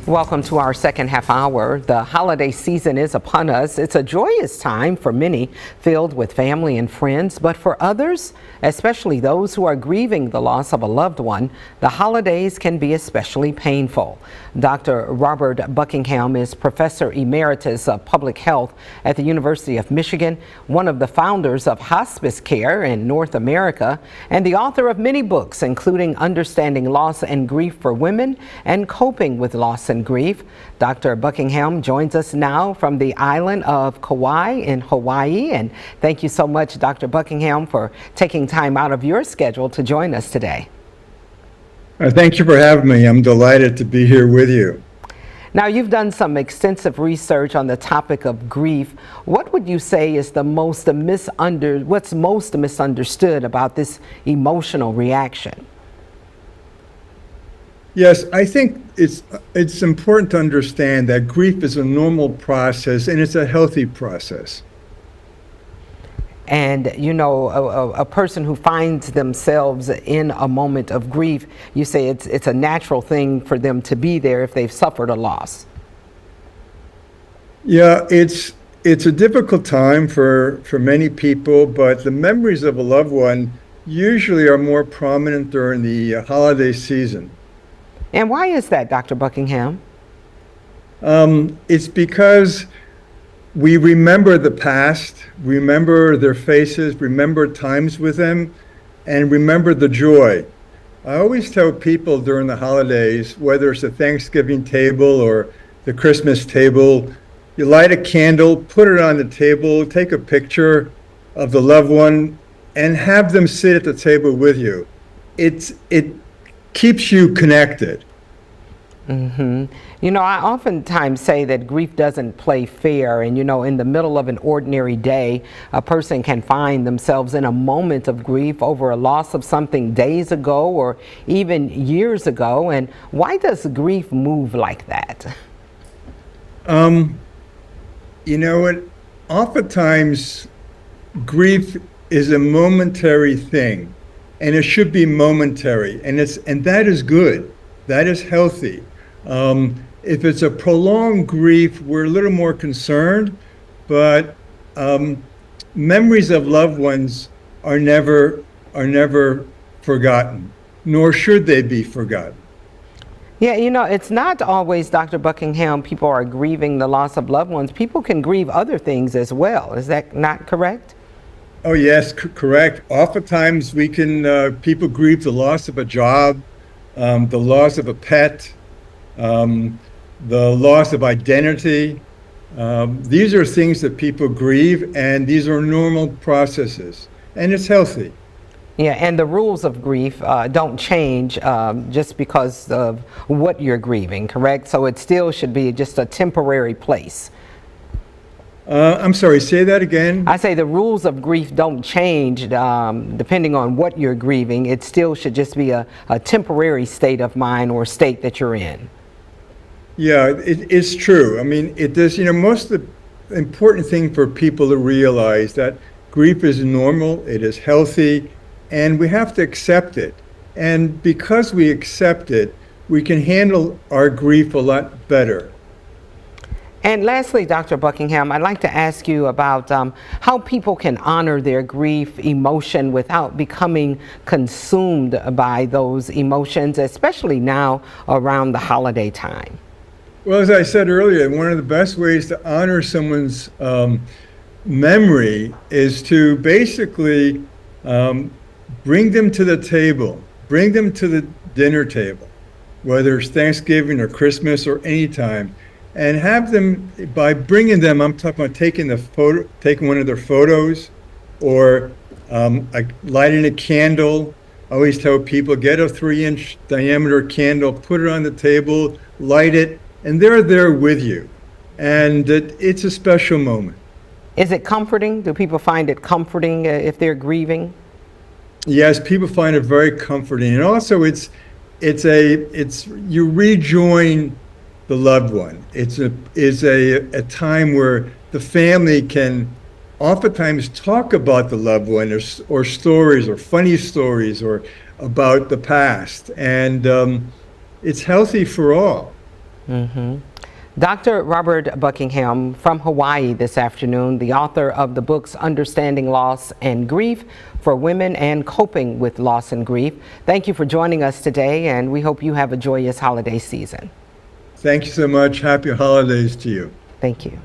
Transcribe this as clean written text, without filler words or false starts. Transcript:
Welcome to our second half hour. The holiday season is upon us. It's a joyous time for many, filled with family and friends, but for others, especially those who are grieving the loss of a loved one, the holidays can be especially painful. Dr. Robert Buckingham is Professor Emeritus of Public Health at the University of Michigan, one of the founders of hospice care in North America, and the author of many books, including Understanding Loss and Grief for Women and Coping with Loss and Grief. Dr. Buckingham joins us now from the island of Kauai in Hawaii. And thank you so much, Dr. Buckingham, for taking time out of your schedule to join us today. Thank you for having me. I'm delighted to be here with you. Now, you've done some extensive research on the topic of grief. What would you say is what's most misunderstood about this emotional reaction? Yes, I think it's important to understand that grief is a normal process and it's a healthy process. And, you know, a person who finds themselves in a moment of grief, you say it's a natural thing for them to be there if they've suffered a loss. Yeah, it's a difficult time for many people, but the memories of a loved one usually are more prominent during the holiday season. And why is that, Dr. Buckingham? It's because we remember the past, remember their faces, remember times with them, and remember the joy. I always tell people during the holidays, whether it's the Thanksgiving table or the Christmas table, you light a candle, put it on the table, take a picture of the loved one, and have them sit at the table with you. It keeps you connected. Mm-hmm. You know, I oftentimes say that grief doesn't play fair, and you know, in the middle of an ordinary day, a person can find themselves in a moment of grief over a loss of something days ago or even years ago. And why does grief move like that? You know what? Oftentimes, grief is a momentary thing, and it should be momentary, and that is good. That is healthy. If it's a prolonged grief, we're a little more concerned, but memories of loved ones are never forgotten, nor should they be forgotten. Yeah, you know, it's not always, Dr. Buckingham, people are grieving the loss of loved ones. People can grieve other things as well. Is that not correct? Oh, yes, correct. Oftentimes people grieve the loss of a job, the loss of a pet, the loss of identity. These are things that people grieve, and these are normal processes, and it's healthy. Yeah, and the rules of grief don't change just because of what you're grieving, correct? So it still should be just a temporary place. I'm sorry, say that again. I say the rules of grief don't change depending on what you're grieving. It still should just be a temporary state of mind or state that you're in. Yeah, it's true. I mean, it does, you know, most of the important thing for people to realize that grief is normal, it is healthy, and we have to accept it. And because we accept it, we can handle our grief a lot better. And lastly, Dr. Buckingham, I'd like to ask you about how people can honor their grief emotion without becoming consumed by those emotions, especially now around the holiday time. Well, as I said earlier, one of the best ways to honor someone's memory is to basically bring them to the table, bring them to the dinner table, whether it's Thanksgiving or Christmas or any time, and have them, by bringing them, I'm talking about taking one of their photos, or lighting a candle. I always tell people, get a 3-inch diameter candle, put it on the table, light it, and they're there with you. And it's a special moment. Is it comforting? Do people find it comforting if they're grieving? Yes, people find it very comforting. And also you rejoin the loved one. It's a time where the family can oftentimes talk about the loved one or stories or funny stories or about the past. And it's healthy for all. Dr. Robert Buckingham from Hawaii this afternoon, the author of the books Understanding Loss and Grief for Women and Coping with Loss and Grief. Thank you for joining us today, and we hope you have a joyous holiday season. Thank you so much. Happy holidays to you. Thank you.